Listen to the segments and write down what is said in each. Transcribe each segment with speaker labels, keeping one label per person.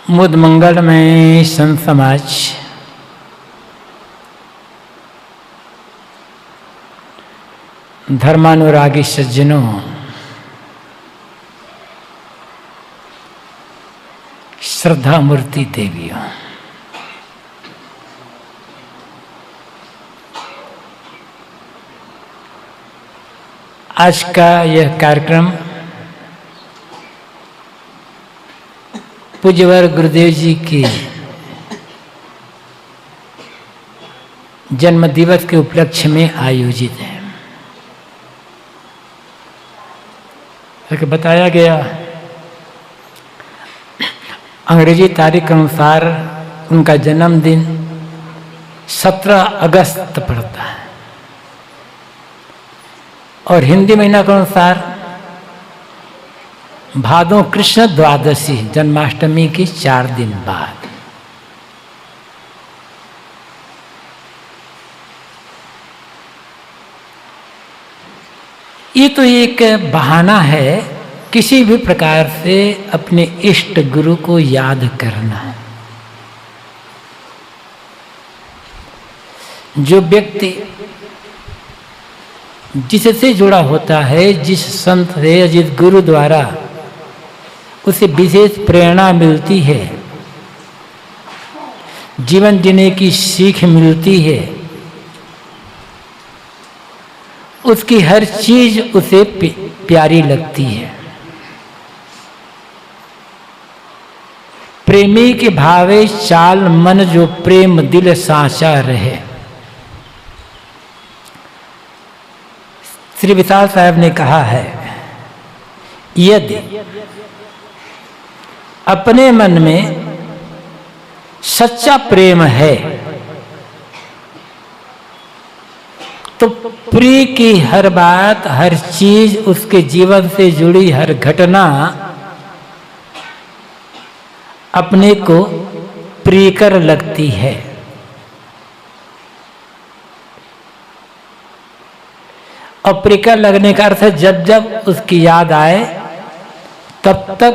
Speaker 1: मुद मंगलमय संत समाज धर्मानुरागी सज्जनों, श्रद्धा मूर्ति देवियों, आज का यह कार्यक्रम पूज्यवर गुरुदेव जी के जन्म दिवस के उपलक्ष्य में आयोजित है। तो बताया गया अंग्रेजी तारीख के अनुसार उनका जन्मदिन 17 अगस्त पड़ता है और हिंदी महीना के अनुसार भादों कृष्ण द्वादशी जन्माष्टमी की 4 दिन बाद। ये तो एक बहाना है किसी भी प्रकार से अपने इष्ट गुरु को याद करना। जो व्यक्ति जिससे जुड़ा होता है, जिस संत से, जिस गुरु द्वारा उसे विशेष प्रेरणा मिलती है, जीवन जीने की सीख मिलती है, उसकी हर चीज उसे प्यारी लगती है। प्रेमी के भावे चाल मन जो प्रेम दिल साचा रहे। श्री विशाल साहब ने कहा है, यदि अपने मन में सच्चा प्रेम है तो प्रिय की हर बात, हर चीज, उसके जीवन से जुड़ी हर घटना अपने को प्रियकर लगती है। और प्रियकर लगने का अर्थ है जब जब उसकी याद आए तब तक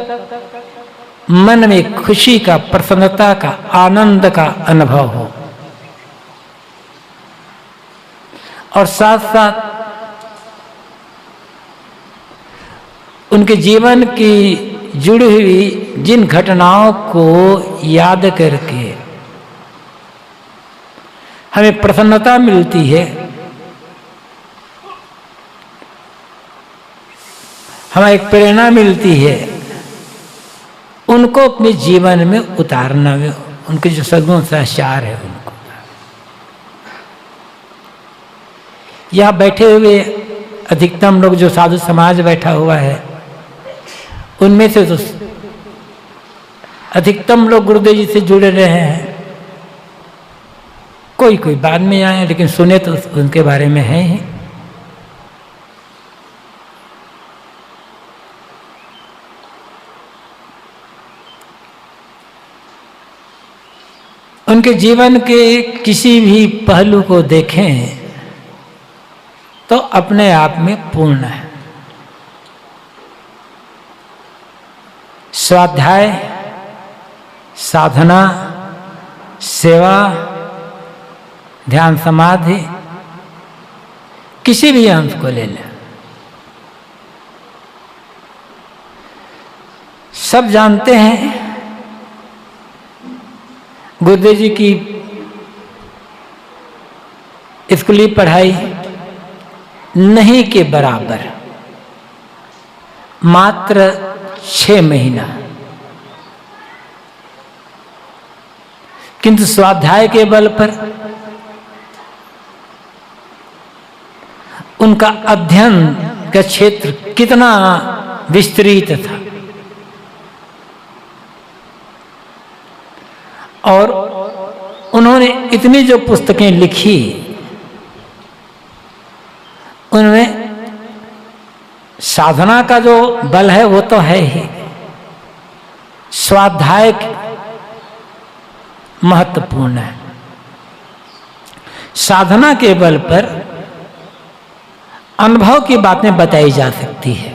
Speaker 1: मन में खुशी का, प्रसन्नता का, आनंद का अनुभव हो और साथ साथ उनके जीवन की जुड़ी हुई जिन घटनाओं को याद करके हमें प्रसन्नता मिलती है, हमें एक प्रेरणा मिलती है, उनको अपने जीवन में उतारना, उनके जो सद्गुण साचार है उनको। यहाँ बैठे हुए अधिकतम लोग जो साधु समाज बैठा हुआ है, उनमें से तो अधिकतम लोग गुरुदेव जी से जुड़े रहे हैं। कोई कोई बाद में आए, लेकिन सुने तो उनके बारे में है ही। उनके जीवन के किसी भी पहलू को देखें तो अपने आप में पूर्ण है। स्वाध्याय, साधना, सेवा, ध्यान समाधि, किसी भी अंश को ले लें, सब जानते हैं गुरुदेव जी की स्कूली पढ़ाई नहीं के बराबर, मात्र 6 महीना, किंतु स्वाध्याय के बल पर उनका अध्ययन का क्षेत्र कितना विस्तृत था और उन्होंने इतनी जो पुस्तकें लिखी उनमें साधना का जो बल है वो तो है ही, स्वाध्याय महत्वपूर्ण है। साधना के बल पर अनुभव की बातें बताई जा सकती है।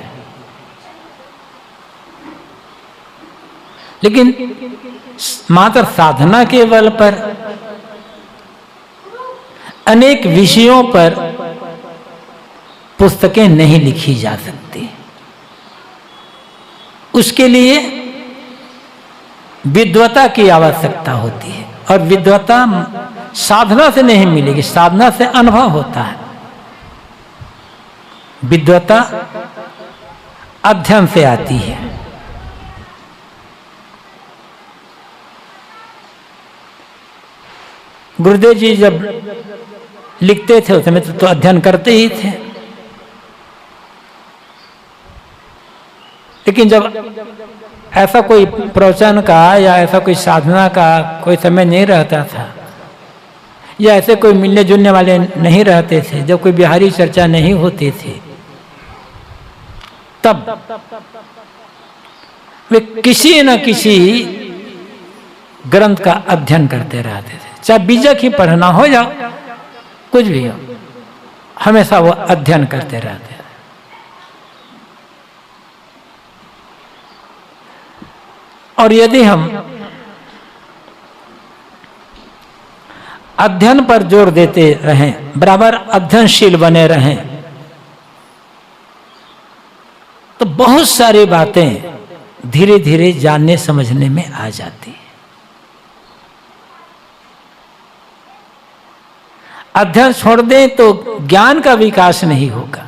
Speaker 1: लेकिन मात्र साधना के बल पर अनेक विषयों पर पुस्तकें नहीं लिखी जा सकती। उसके लिए विद्वता की आवश्यकता होती है, और विद्वता साधना से नहीं मिलेगी, साधना से अनुभव होता है। विद्वता अध्ययन से आती है। गुरुदेव जी जब लिखते थे उस समय तो अध्ययन करते ही थे, लेकिन जब ऐसा कोई प्रवचन का या ऐसा कोई साधना का कोई समय नहीं रहता था, या ऐसे कोई मिलने जुलने वाले नहीं रहते थे, जब कोई बिहारी चर्चा नहीं होती थी, तब वे किसी न किसी ग्रंथ का अध्ययन करते रहते थे। चाहे बीजक ही पढ़ना हो या कुछ भी हो, हमेशा वो अध्ययन करते रहते थे। और यदि हम अध्ययन पर जोर देते रहें, बराबर अध्ययनशील बने रहें, तो बहुत सारी बातें धीरे धीरे जानने समझने में आ जाती है। अध्ययन छोड़ दें तो ज्ञान का विकास नहीं होगा,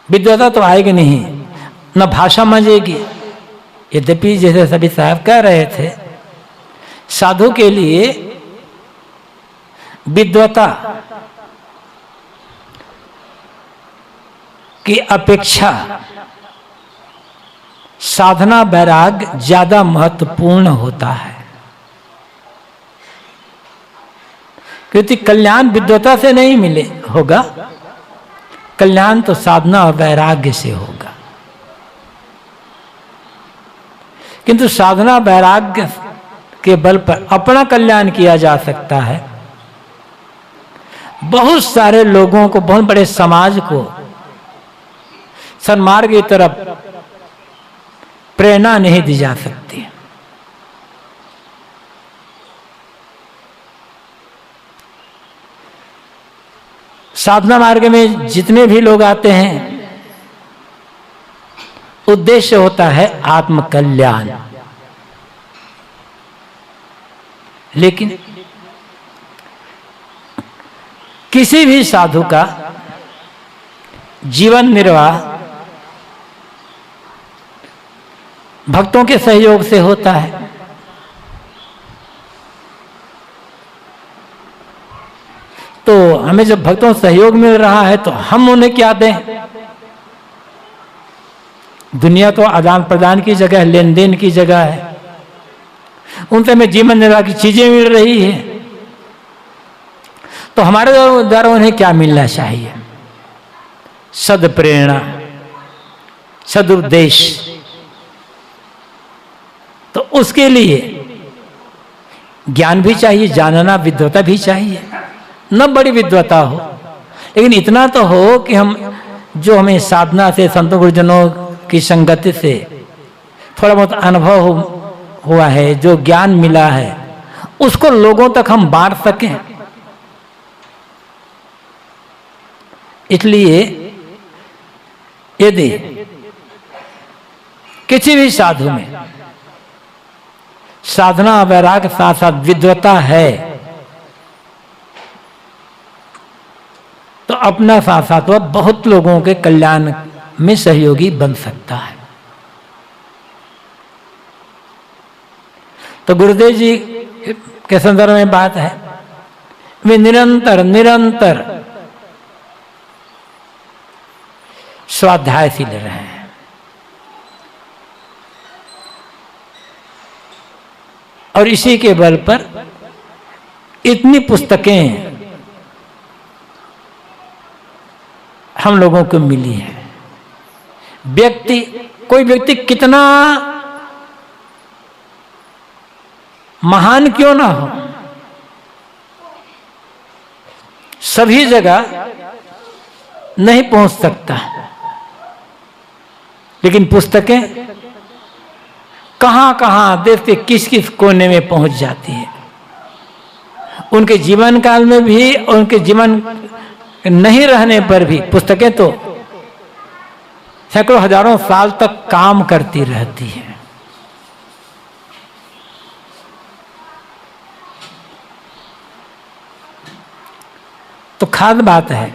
Speaker 1: विद्वता तो आएगी नहीं, न भाषा मजेगी। यद्यपि जैसे सभी साहब कह रहे थे, साधु के लिए विद्वता की अपेक्षा साधना वैराग्य ज्यादा महत्वपूर्ण होता है, क्योंकि कल्याण विद्वता से नहीं मिले होगा, कल्याण तो साधना और वैराग्य से होगा। किंतु साधना वैराग्य के बल पर अपना कल्याण किया जा सकता है। बहुत सारे लोगों को, बहुत बड़े समाज को सन्मार्ग की तरफ प्रेरणा नहीं दी जा सकती। साधना मार्ग में जितने भी लोग आते हैं, उद्देश्य होता है आत्म कल्याण। लेकिन किसी भी साधु का जीवन निर्वाह भक्तों के सहयोग से होता है। तो हमें जब भक्तों से सहयोग मिल रहा है तो हम उन्हें क्या दें? दुनिया तो आदान प्रदान की जगह, लेन देन की जगह है। उनसे हमें जीवन निर्वाह की चीजें मिल रही है, तो हमारे द्वारा उन्हें क्या मिलना चाहिए? सद्प्रेरणा, सदुपदेश। तो उसके लिए ज्ञान भी चाहिए, जानना, विद्वता भी चाहिए। न बड़ी विद्वता हो, लेकिन इतना तो हो कि हम जो हमें साधना से, संतों गुरुजनों की संगति से थोड़ा बहुत अनुभव हुआ है, जो ज्ञान मिला है, उसको लोगों तक हम बांट सकें। इसलिए यदि किसी भी साधु में साधना वैराग्य साथ साथ विद्वता है, तो अपना साथ साथ वह बहुत लोगों के कल्याण में सहयोगी बन सकता है। तो गुरुदेव जी के संदर्भ में बात है, वे निरंतर निरंतर स्वाध्यायशील रहे हैं। और इसी के बल पर इतनी पुस्तकें हम लोगों को मिली है। कोई व्यक्ति कितना महान क्यों ना हो, सभी जगह नहीं पहुंच सकता, लेकिन पुस्तकें कहां कहां देश के किस किस कोने में पहुंच जाती है। उनके जीवन काल में भी, उनके जीवन नहीं रहने पर भी पुस्तकें तो सैकड़ों हजारों साल तक काम करती रहती है। तो खास बात है,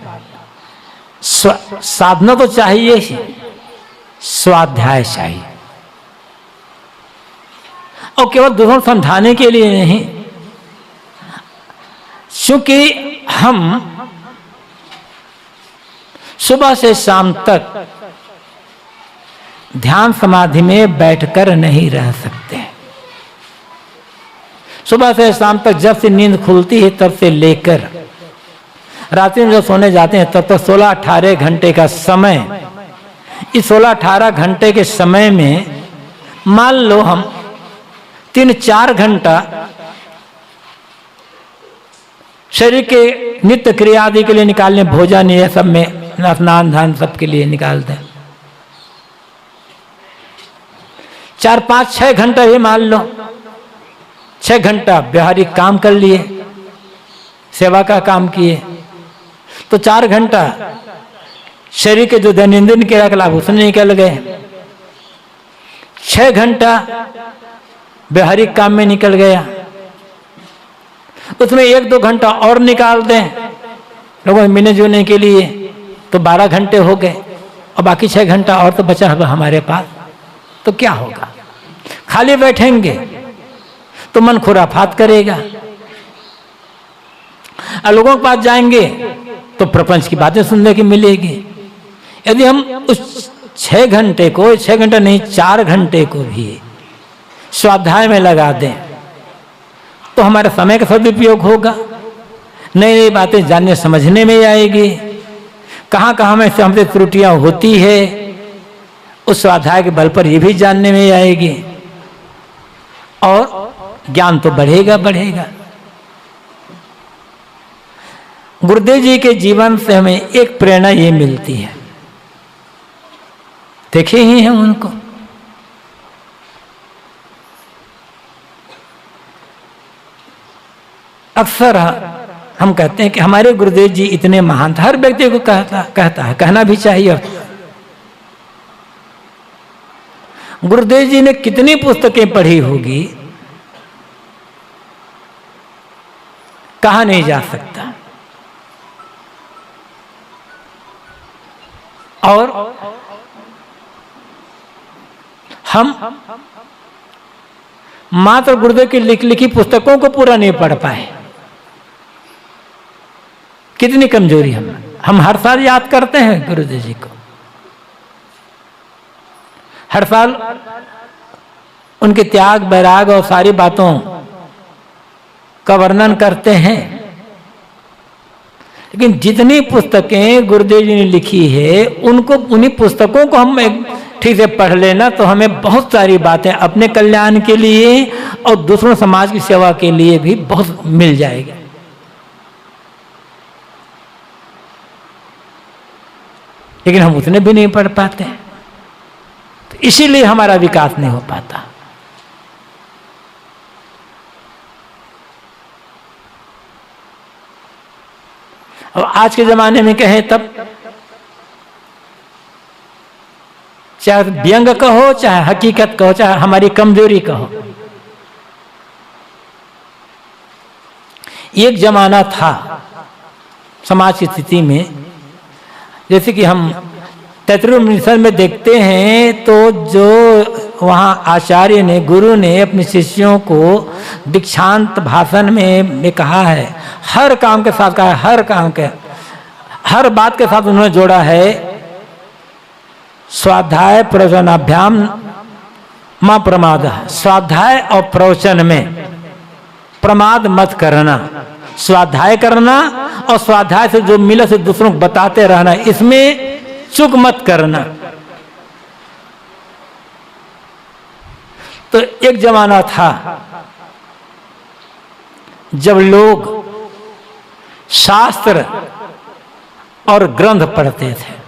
Speaker 1: साधना तो चाहिए ही, स्वाध्याय चाहिए, और केवल दूसरों को समझाने के लिए नहीं, क्योंकि हम सुबह से शाम तक ध्यान समाधि में बैठकर नहीं रह सकते। सुबह से शाम तक जब से नींद खुलती है तब से लेकर रात में जब सोने जाते हैं तब तक 16-18 घंटे का समय, इस 16-18 घंटे के समय में मान लो हम 3-4 घंटा शरीर के नित्य क्रिया आदि के लिए निकालने, भोजन ये सब में, स्नान ध्यान सब के लिए निकाल दें। 4-5-6 घंटा भी मान लो, 6 घंटा व्यवहारिक काम कर लिए, सेवा का काम किए, तो 4 घंटा शरीर के जो दैनंदिन क्रियाकलाप उसमें निकल गए। 6 घंटा व्यवहारिक काम में निकल गया, उसमें 1-2 घंटा और निकाल दें लोगों में मिलने जुलने के लिए, तो 12 घंटे हो गए, और बाकी 6 घंटा और तो बचा होगा हमारे पास। तो क्या होगा? खाली बैठेंगे तो मन खुराफात करेगा, और लोगों के पास जाएंगे तो प्रपंच की बातें सुनने की मिलेगी। यदि हम उस 6 घंटे को, 6 घंटा नहीं 4 घंटे को भी स्वाध्याय में लगा दें तो हमारे समय का सदुपयोग होगा, नई नई बातें जानने समझने में आएगी, कहाँ कहाँ में से हमसे त्रुटियां होती है उस स्वाध्याय के बल पर ये भी जानने में आएगी, और ज्ञान तो बढ़ेगा बढ़ेगा। गुरुदेव जी के जीवन से हमें एक प्रेरणा ये मिलती है, देखे ही हैं उनको, अक्सर हम कहते हैं कि हमारे गुरुदेव जी इतने महान थे। हर व्यक्ति को कहता है, कहना भी चाहिए। गुरुदेव जी ने कितनी पुस्तकें पढ़ी होगी कहा नहीं जा सकता, और हम मात्र गुरुदेव की लिखी पुस्तकों को पूरा नहीं पढ़ पाए। कितनी कमजोरी हम हर साल याद करते हैं गुरुदेव जी को, हर साल उनके त्याग वैराग और सारी बातों का वर्णन करते हैं, लेकिन जितनी पुस्तकें गुरुदेव जी ने लिखी है उनको, उन्हीं पुस्तकों को हम ठीक से पढ़ लेना तो हमें बहुत सारी बातें अपने कल्याण के लिए और दूसरों समाज की सेवा के लिए भी बहुत मिल जाएगी। लेकिन हम उतने भी नहीं पढ़ पाते, तो इसीलिए हमारा विकास नहीं हो पाता। और आज के जमाने में कहें तब चाहे व्यंग कहो, चाहे हकीकत कहो, चाहे हमारी कमजोरी कहो, एक जमाना था समाज की स्थिति में, जैसे कि हम तैतृपनिषद में देखते हैं, तो जो वहाँ आचार्य ने, गुरु ने अपने शिष्यों को दीक्षांत भाषण में कहा है, हर काम के साथ कहा है, हर काम के, हर बात के साथ उन्होंने जोड़ा है, स्वाध्याय प्रवचनाभ्याम मां प्रमाद। स्वाध्याय और प्रवचन में प्रमाद मत करना, स्वाध्याय करना और स्वाध्याय से जो मिला से दूसरों को बताते रहना, इसमें चूक मत करना। तो एक जमाना था जब लोग शास्त्र और ग्रंथ पढ़ते थे,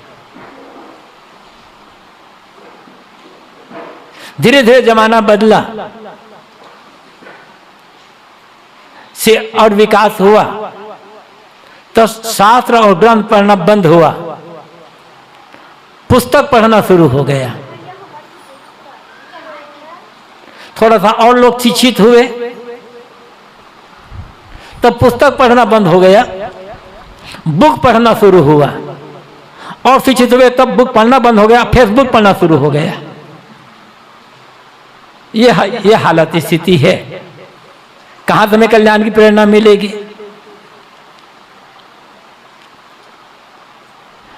Speaker 1: धीरे धीरे जमाना बदला से और विकास हुआ तो शास्त्र और ग्रंथ पढ़ना बंद हुआ, पुस्तक पढ़ना शुरू हो गया। थोड़ा सा और लोग शिक्षित हुए तो पुस्तक पढ़ना बंद हो गया, बुक पढ़ना शुरू हुआ, और शिक्षित हुए तब बुक पढ़ना बंद हो गया, फेसबुक पढ़ना शुरू हो गया। ये हालत स्थिति है। कहां से हमें कल्याण की प्रेरणा मिलेगी?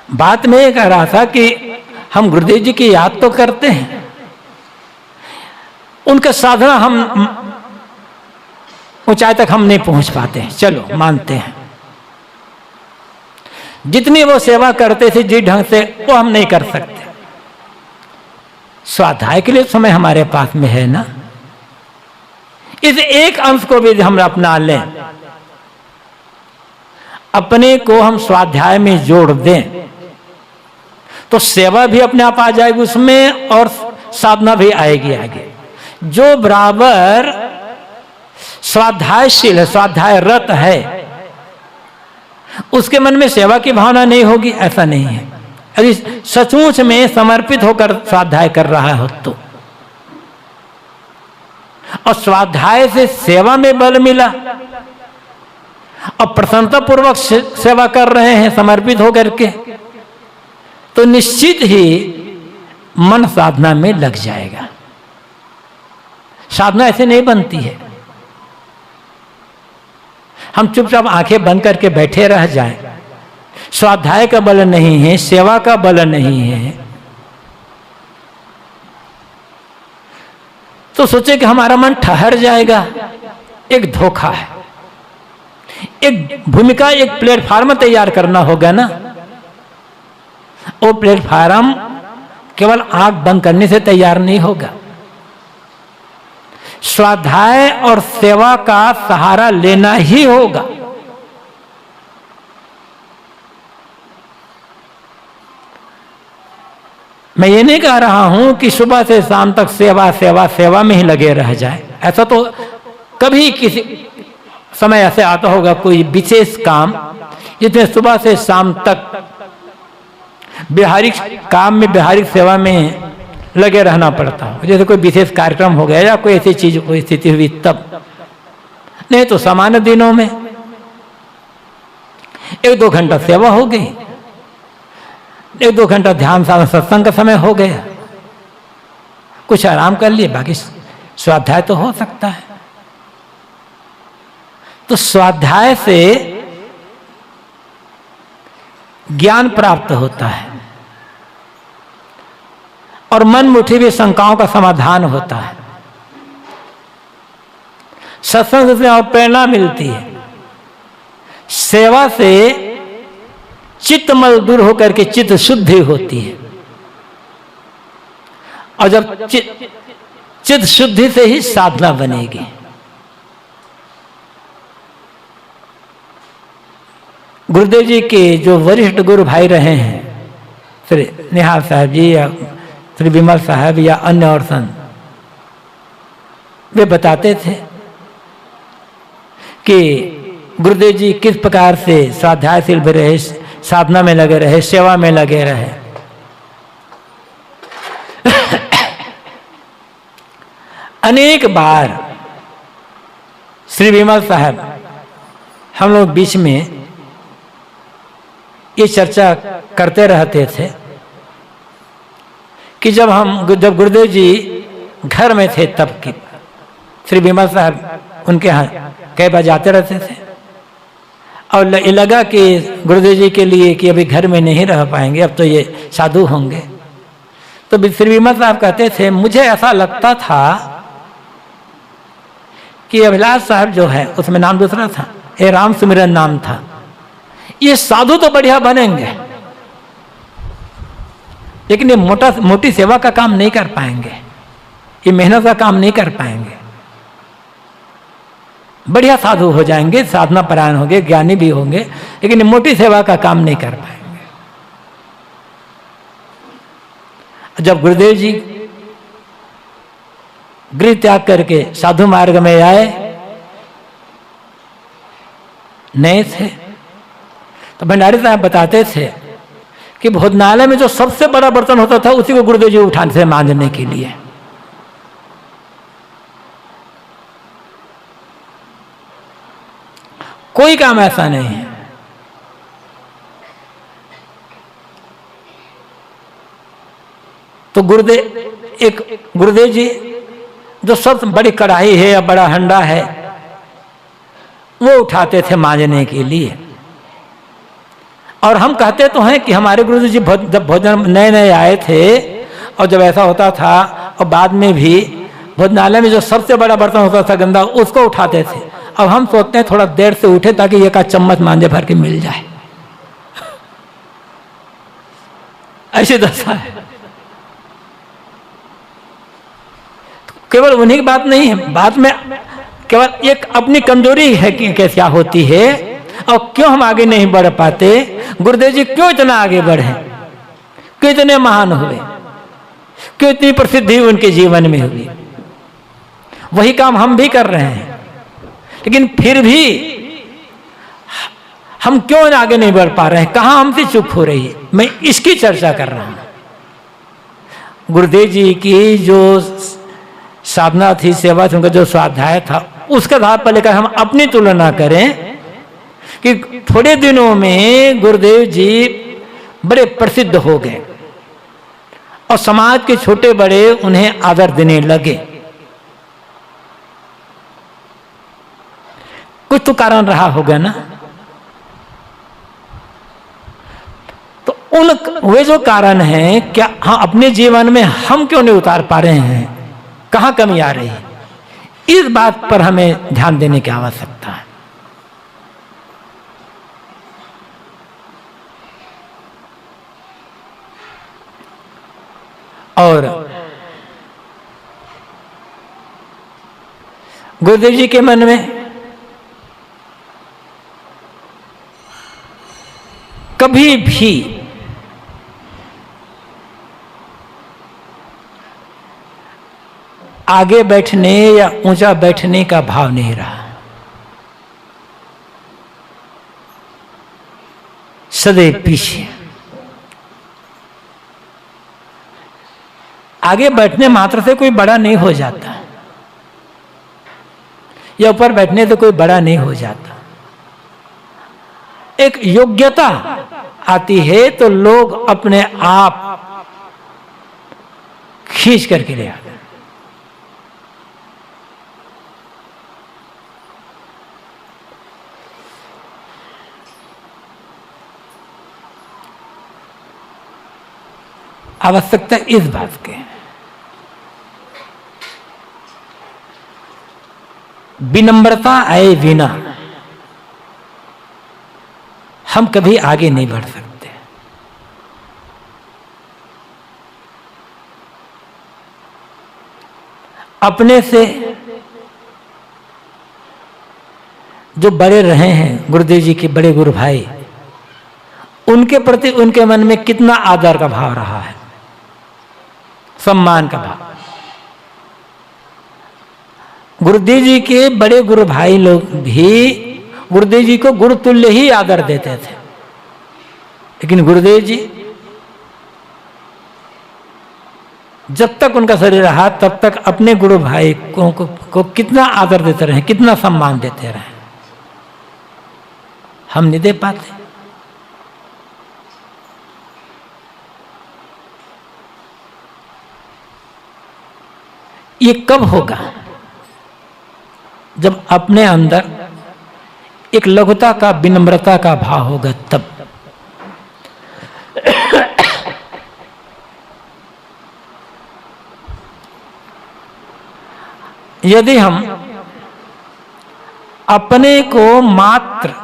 Speaker 1: बात में ये कह रहा था कि हम गुरुदेव जी की याद तो करते हैं, उनका साधना हम ऊंचाई तक हम नहीं पहुंच पाते हैं, चलो मानते हैं। जितनी वो सेवा करते थे जिस ढंग से, वो हम नहीं कर सकते। स्वाध्याय के लिए समय हमारे पास में है ना, इस एक अंश को भी हम अपना लें, अपने को हम स्वाध्याय में जोड़ दें, तो सेवा भी अपने आप आ जाएगी उसमें और साधना भी आएगी आगे। जो बराबर स्वाध्यायशील है, स्वाध्याय रत है, उसके मन में सेवा की भावना नहीं होगी, ऐसा नहीं है। यदि सचमुच में समर्पित होकर स्वाध्याय कर रहा हो तो, और स्वाध्याय से सेवा में बल मिला और प्रसन्नता पूर्वक सेवा कर रहे हैं समर्पित होकर के, तो निश्चित ही मन साधना में लग जाएगा। साधना ऐसे नहीं बनती है हम चुपचाप आंखें बंद करके बैठे रह जाएं। स्वाध्याय का बल नहीं है, सेवा का बल नहीं है, तो सोचे कि हमारा मन ठहर जाएगा। एक धोखा है। एक भूमिका, एक प्लेटफार्म तैयार करना होगा ना। वो प्लेटफार्म केवल आंख बंद करने से तैयार नहीं होगा। स्वाध्याय और सेवा का सहारा लेना ही होगा। मैं ये नहीं कह रहा हूं कि सुबह से शाम तक सेवा सेवा सेवा में ही लगे रह जाए। ऐसा तो कभी किसी समय ऐसे आता होगा कोई विशेष काम जिसमें सुबह से शाम तक व्यवहारिक काम में, व्यवहारिक सेवा में लगे रहना पड़ता हो। जैसे कोई विशेष कार्यक्रम हो गया या कोई ऐसी चीज, कोई स्थिति हुई तब। नहीं तो सामान्य दिनों में 1-2 घंटा सेवा हो गई, 1-2 घंटा ध्यान साधना सत्संग का समय हो गया, कुछ आराम कर लिए, बाकी स्वाध्याय तो हो सकता है। तो स्वाध्याय से ज्ञान प्राप्त होता है और मन मुठी भी शंकाओं का समाधान होता है। सत्संग से और प्रेरणा मिलती है। सेवा से चित्त मल दूर होकर के चित्त शुद्धि होती है, और जब चित्त शुद्धि से ही साधना बनेगी। गुरुदेव जी के जो वरिष्ठ गुरु भाई रहे हैं, श्री निहाल साहब जी या श्री विमल साहब या अन्य और संत, वे बताते थे कि गुरुदेव जी किस प्रकार से स्वाध्यायशील भी रहे, साधना में लगे रहे, सेवा में लगे रहे। अनेक बार श्री विमल साहब हम लोग बीच में ये चर्चा करते रहते थे कि जब गुरुदेव जी घर में थे तब की श्री विमल साहब उनके यहाँ कई बार जाते रहते थे, और ये लगा कि गुरुदेव जी के लिए कि अभी घर में नहीं रह पाएंगे, अब तो ये साधु होंगे। तो श्री विमल साहब कहते थे, मुझे ऐसा लगता था कि अभिलाष साहब जो है, उसमें नाम दूसरा था, ये राम सुमिरन नाम था, ये साधु तो बढ़िया बनेंगे, लेकिन ये मोटी सेवा का काम नहीं कर पाएंगे, ये मेहनत का काम नहीं कर पाएंगे। बढ़िया साधु हो जाएंगे, साधना परायण होंगे, ज्ञानी भी होंगे, लेकिन मोटी सेवा का काम नहीं कर पाएंगे। जब गुरुदेव जी गृह त्याग करके साधु मार्ग में आए नहीं थे। तो भंडारी साहब बताते थे कि भोजनालय में जो सबसे बड़ा बर्तन होता था उसी को गुरुदेव जी उठाते थे मांजने के लिए। कोई काम ऐसा नहीं है। तो गुरुदेव जी जो सबसे बड़ी कढ़ाई है या बड़ा हंडा है वो उठाते थे मांजने के लिए। और हम कहते तो हैं कि हमारे गुरुदेव जी जब भोजन नए नए आए थे और जब ऐसा होता था और बाद में भी भोजनालय में जो सबसे बड़ा बर्तन होता था गंदा उसको उठाते थे। अब हम सोचते हैं थोड़ा देर से उठे ताकि एक आध चम्मच मांझे भर के मिल जाए। ऐसी दशा है। केवल उन्हीं की बात नहीं है, बात में केवल एक अपनी कमजोरी है कि क्या होती है और क्यों हम आगे नहीं बढ़ पाते। गुरुदेव जी क्यों इतना आगे बढ़े, क्यों इतने महान हुए, क्यों इतनी प्रसिद्धि उनके जीवन में हुई। वही काम हम भी कर रहे हैं, लेकिन फिर भी हम क्यों आगे नहीं बढ़ पा रहे हैं, कहां हमसे चूक हो रही है। मैं इसकी चर्चा कर रहा हूं। गुरुदेव जी की जो साधना थी, सेवा थी, उनका जो स्वाध्याय था, उसके आधार पर लेकर हम अपनी तुलना करें कि थोड़े दिनों में गुरुदेव जी बड़े प्रसिद्ध हो गए और समाज के छोटे बड़े उन्हें आदर देने लगे। कुछ तो कारण रहा होगा ना। तो वे जो कारण हैं, क्या हाँ अपने जीवन में हम क्यों नहीं उतार पा रहे हैं, कहां कमी आ रही है, इस बात पर हमें ध्यान देने की आवश्यकता है। और गुरुदेव जी के मन में कभी भी आगे बैठने या ऊंचा बैठने का भाव नहीं रहा। सदैव पीछे। आगे बैठने मात्र से कोई बड़ा नहीं हो जाता, या ऊपर बैठने से कोई बड़ा नहीं हो जाता। एक योग्यता आती है तो लोग अपने आप खींच करके ले आते हैं। आवश्यकता इस बात की, विनम्रता आए बिना हम कभी आगे नहीं बढ़ सकते। अपने से जो बड़े रहे हैं, गुरुदेव जी के बड़े गुरु भाई, उनके प्रति उनके मन में कितना आदर का भाव रहा है, सम्मान का भाव। गुरुदेव जी के बड़े गुरु भाई लोग भी गुरुदेव जी को गुरु तुल्य ही आदर देते थे, लेकिन गुरुदेव जी जब तक उनका शरीर रहा तब तक अपने गुरु भाई को कितना आदर देते रहे, कितना सम्मान देते रहे। हम नहीं दे पाते। ये कब होगा? जब अपने अंदर एक लघुता का, विनम्रता का भाव होगा तब। यदि हम अपने को मात्र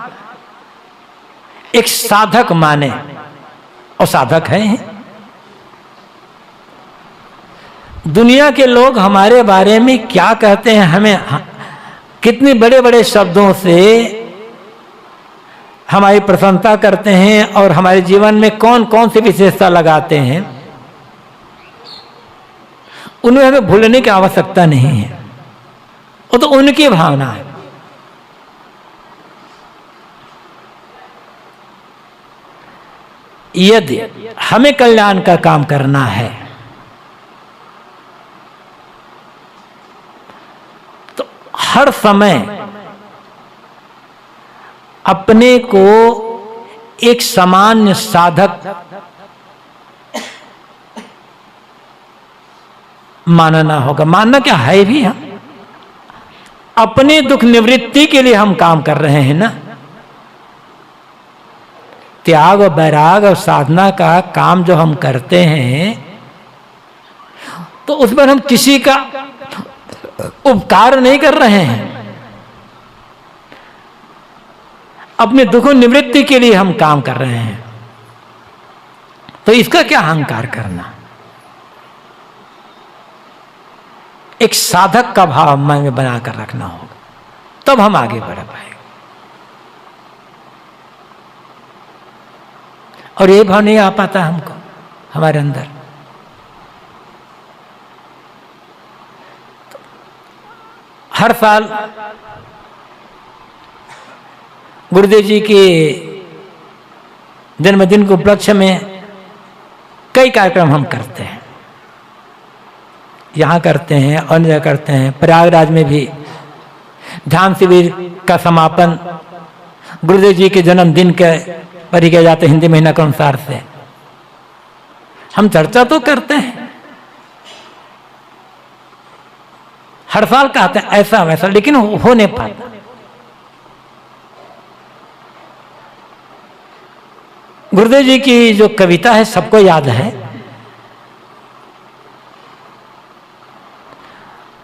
Speaker 1: एक साधक माने, और साधक हैं, दुनिया के लोग हमारे बारे में क्या कहते हैं, हमें कितने बड़े बड़े शब्दों से हमारी प्रशंसा करते हैं और हमारे जीवन में कौन कौन सी विशेषता लगाते हैं, उन्हें हमें भूलने की आवश्यकता नहीं है, वो तो उनकी भावना है। यदि हमें कल्याण का काम करना है तो हर समय अपने को एक सामान्य साधक मानना होगा। मानना क्या है भी, हम अपने दुख निवृत्ति के लिए हम काम कर रहे हैं ना। त्याग और वैराग और साधना का काम जो हम करते हैं तो उस पर हम किसी का उपकार नहीं कर रहे हैं, अपने दुख निवृत्ति के लिए हम काम कर रहे हैं। तो इसका क्या अहंकार करना। एक साधक का भाव मन में बनाकर रखना होगा, तब हम आगे बढ़ पाएंगे। और ये भाव नहीं आ पाता हमको हमारे अंदर। तो हर साल गुरुदेव जी के जन्मदिन के उपलक्ष्य में कई कार्यक्रम हम करते हैं। यहाँ करते हैं, अन्य जगह करते हैं। प्रयागराज में भी ध्यान शिविर का समापन गुरुदेव जी के जन्मदिन के पर ही किया जाता है, हिंदी महीना के अनुसार से। हम चर्चा तो करते हैं, हर साल कहते हैं ऐसा वैसा, लेकिन हो नहीं पाता। गुरुदेव जी की जो कविता है सबको याद है,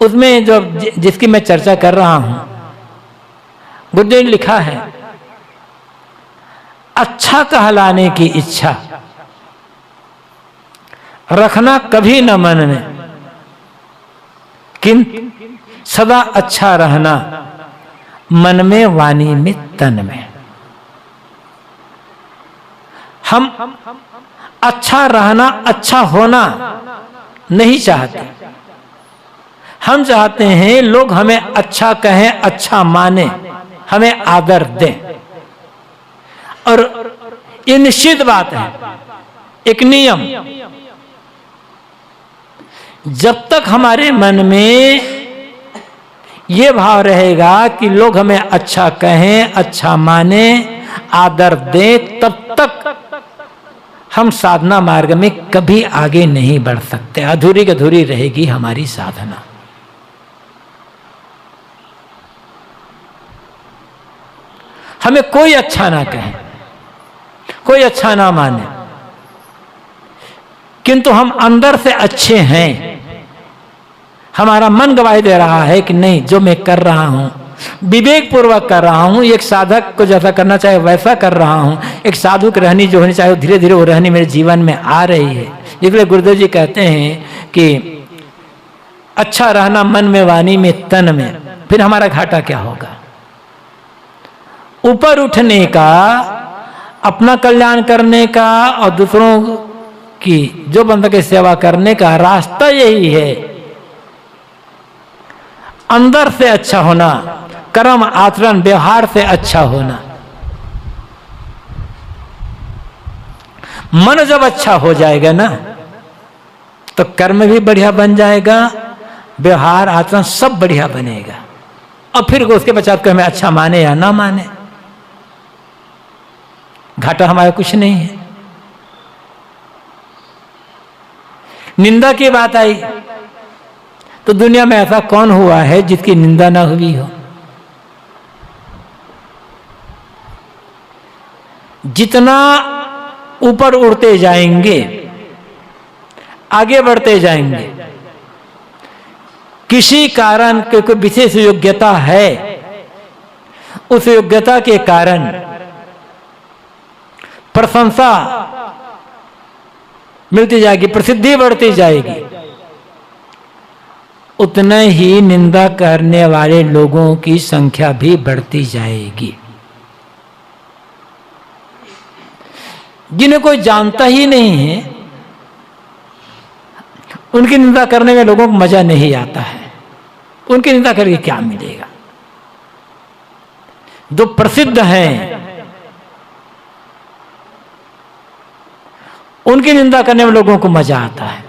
Speaker 1: उसमें जो जिसकी मैं चर्चा कर रहा हूं, गुरुदेव ने लिखा है, अच्छा कहलाने की इच्छा रखना कभी न मन में, किंतु सदा अच्छा रहना मन में वाणी में तन में। हम अच्छा रहना, अच्छा होना नहीं चाहते। हम चाहते हैं लोग हमें अच्छा कहें, अच्छा माने, हमें आदर दें। और ये निश्चित बात है, एक नियम, जब तक हमारे मन में ये भाव रहेगा कि लोग हमें अच्छा कहें, अच्छा माने, आदर दें, तब तक हम साधना मार्ग में कभी आगे नहीं बढ़ सकते। अधूरी की अधूरी रहेगी हमारी साधना। हमें कोई अच्छा ना कहे, कोई अच्छा ना माने, किंतु हम अंदर से अच्छे हैं। हमारा मन गवाही दे रहा है कि नहीं, जो मैं कर रहा हूं विवेक पूर्वक कर रहा हूं, एक साधक को जैसा करना चाहिए वैसा कर रहा हूं। एक साधु की रहनी जो होनी चाहिए धीरे धीरे वो रहनी मेरे जीवन में आ रही है। इसलिए गुरुदेव जी कहते हैं कि अच्छा रहना मन में, वाणी में, तन में। फिर हमारा घाटा क्या होगा? ऊपर उठने का, अपना कल्याण करने का और दूसरों की जो बंदा की सेवा करने का रास्ता यही है, अंदर से अच्छा होना, कर्म आचरण व्यवहार से अच्छा होना। मन जब अच्छा हो जाएगा ना तो कर्म भी बढ़िया बन जाएगा, व्यवहार आचरण सब बढ़िया बनेगा। और फिर उसके पश्चात को हमें अच्छा माने या ना माने, घाटा हमारा कुछ नहीं है। निंदा की बात आई तो दुनिया में ऐसा कौन हुआ है जिसकी निंदा ना हुई हो? जितना ऊपर उड़ते जाएंगे, आगे बढ़ते जाएंगे, किसी कारण के कोई विशेष योग्यता है, उस योग्यता के कारण प्रशंसा मिलती जाएगी, प्रसिद्धि बढ़ती जाएगी, उतना ही निंदा करने वाले लोगों की संख्या भी बढ़ती जाएगी। जिन्हें कोई जानता ही नहीं है उनकी निंदा करने में लोगों को मजा नहीं आता है। उनकी निंदा करके क्या मिलेगा? जो प्रसिद्ध हैं उनकी निंदा करने में लोगों को मजा आता है।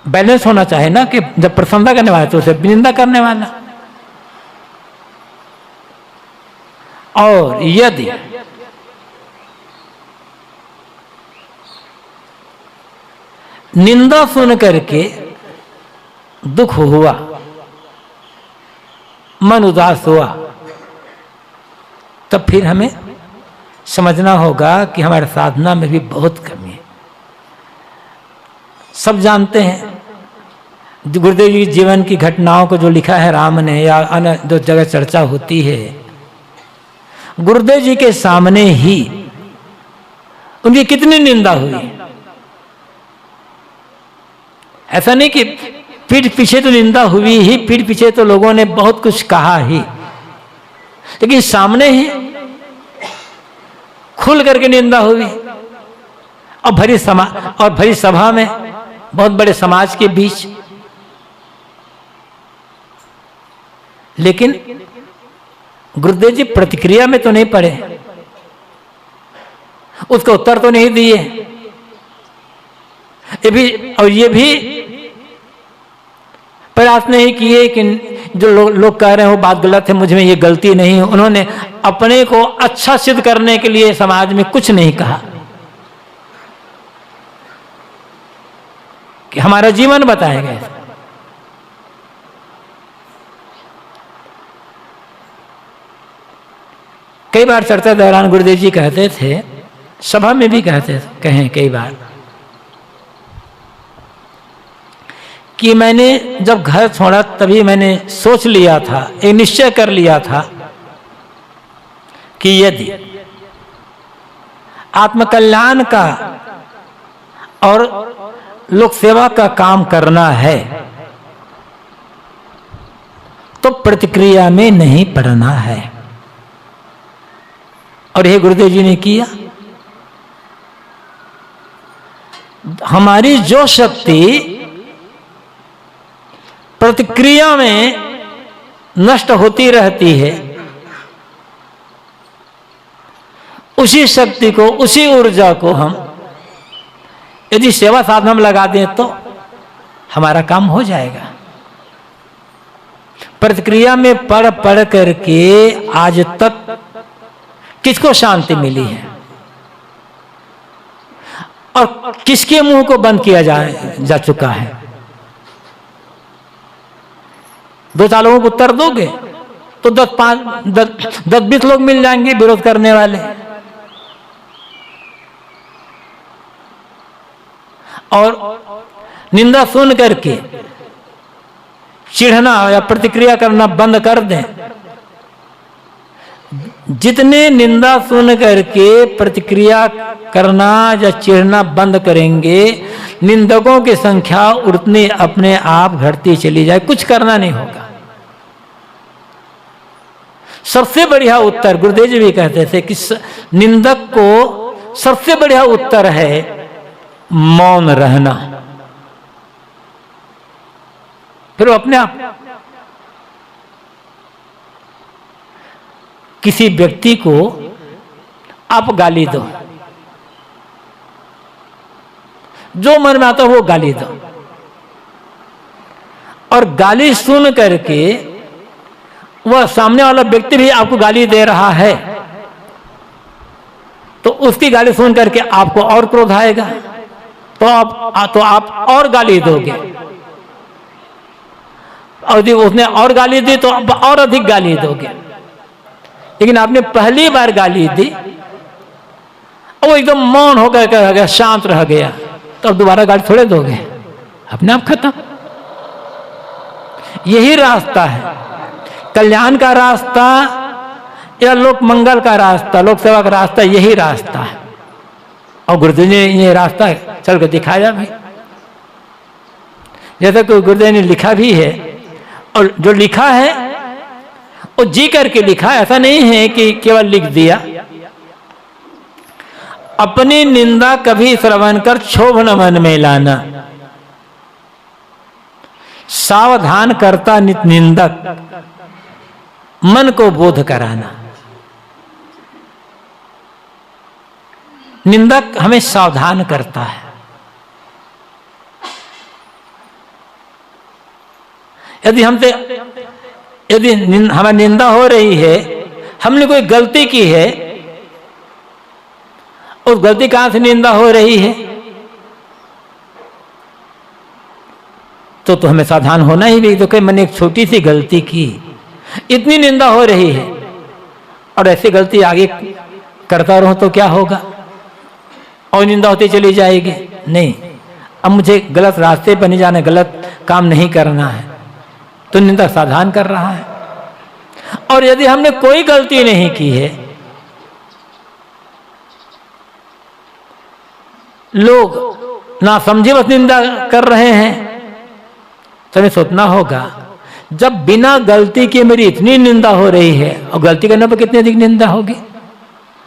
Speaker 1: बैलेंस होना चाहिए ना, कि जब प्रशंसा करने वाला तो उसे निंदा करने वाला। और यदि निंदा सुन करके दुख हुआ, मन उदास हुआ, तब फिर हमें समझना होगा कि हमारे साधना में भी बहुत कमी है। सब जानते हैं गुरुदेव जी जीवन की घटनाओं को जो लिखा है राम ने, या अन्य जो जगह चर्चा होती है, गुरुदेव जी के सामने ही उनकी कितनी निंदा हुई। ऐसा नहीं कि पीठ पीछे तो निंदा हुई ही, पीठ पीछे तो लोगों ने बहुत कुछ कहा ही, लेकिन सामने ही खुल करके निंदा हुई। और भरी सभा में, बहुत बड़े समाज के बीच। लेकिन गुरुदेव जी प्रतिक्रिया में तो नहीं पड़े, उसका उत्तर तो नहीं दिए। ये भी प्रयास नहीं किए कि जो लोग कह रहे हैं वो बात गलत है, मुझ में ये गलती नहीं है। उन्होंने अपने को अच्छा सिद्ध करने के लिए समाज में कुछ नहीं कहा कि हमारा जीवन बताएगा। कई बार चर्चा दौरान गुरुदेव जी कहते थे, सभा में भी कहें कई बार, कि मैंने जब घर छोड़ा तभी मैंने सोच लिया था, एक निश्चय कर लिया था कि यदि आत्मकल्याण का और लोक सेवा का काम करना है तो प्रतिक्रिया में नहीं पड़ना है। और यह गुरुदेव जी ने किया। हमारी जो शक्ति प्रतिक्रिया में नष्ट होती रहती है, उसी शक्ति को, उसी ऊर्जा को हम यदि सेवा साधना में लगा दें तो हमारा काम हो जाएगा। प्रतिक्रिया में पढ़ करके आज तक किसको शांति मिली है और किसके मुंह को बंद किया जा चुका है? 2-4 लोगों को उत्तर दोगे तो 10-20 लोग मिल जाएंगे विरोध करने वाले। और निंदा सुन करके चिढ़ना या प्रतिक्रिया करना बंद कर दें। जितने निंदा सुन करके प्रतिक्रिया करना या चिढ़ना बंद करेंगे, निंदकों की संख्या उतनी अपने आप घटती चली जाए, कुछ करना नहीं होगा। सबसे बढ़िया उत्तर गुरुदेव जी भी कहते थे कि निंदक को सबसे बढ़िया उत्तर है मौन रहना। फिर अपने आप किसी व्यक्ति को आप गाली दो, जो मन में आता है वो गाली दो, और गाली सुन करके वह सामने वाला व्यक्ति भी आपको गाली दे रहा है तो उसकी गाली सुन करके आपको और क्रोध आएगा, तो आप और गाली दोगे, और यदि उसने और गाली दी तो आप और अधिक गाली दोगे। लेकिन आपने पहली बार गाली दी और वो एकदम मौन होकर रह गया, शांत रह गया, तो अब दोबारा गाली थोड़े दोगे, अपने आप खत्म। यही रास्ता है, कल्याण का रास्ता या लोक मंगल का रास्ता, लोक सेवा का रास्ता, यही रास्ता है। और गुरुदेव ने ये रास्ता चल कर दिखाया भी, जैसा कि गुरुदेव ने लिखा भी है। और जो लिखा है वो जी करके लिखा, ऐसा नहीं है कि केवल लिख दिया। अपनी निंदा कभी श्रवण कर क्षोभ न मन में लाना। सावधान करता नित निंदक, मन को बोध कराना। निंदक हमें सावधान करता है। यदि हमारी निंदा हो रही है, हमने कोई गलती की है, उस गलती कहां से निंदा हो रही है, तो हमें सावधान होना ही भी। तो कहीं मैंने एक छोटी सी गलती की, इतनी निंदा हो रही है, और ऐसी गलती आगे करता रहूं तो क्या होगा, और निंदा होती चली जाएगी। नहीं, अब मुझे गलत रास्ते पर नहीं जाना, गलत काम नहीं करना है, तो निंदा सावधान कर रहा है। और यदि हमने कोई गलती नहीं की है, लोग ना समझे बस निंदा कर रहे हैं, तो हमें सोचना होगा, जब बिना गलती के मेरी इतनी निंदा हो रही है, और गलती करने पर कितनी अधिक निंदा होगी।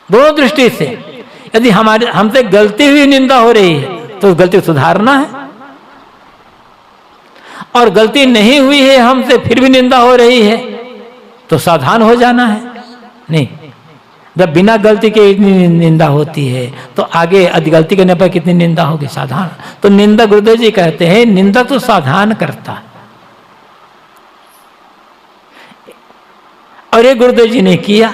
Speaker 1: दोनों दृष्टि से, यदि हमसे गलती हुई निंदा हो रही है तो उस गलती को सुधारना है, और गलती नहीं हुई है हमसे फिर भी निंदा हो रही है तो सावधान हो जाना है। नहीं, जब बिना गलती के इतनी निंदा होती है तो आगे अधिक गलती करने पर कितनी निंदा होगी, सावधान। तो निंदा, गुरुदेव जी कहते हैं, निंदा तो सावधान करता है। और ये गुरुदेव जी ने किया।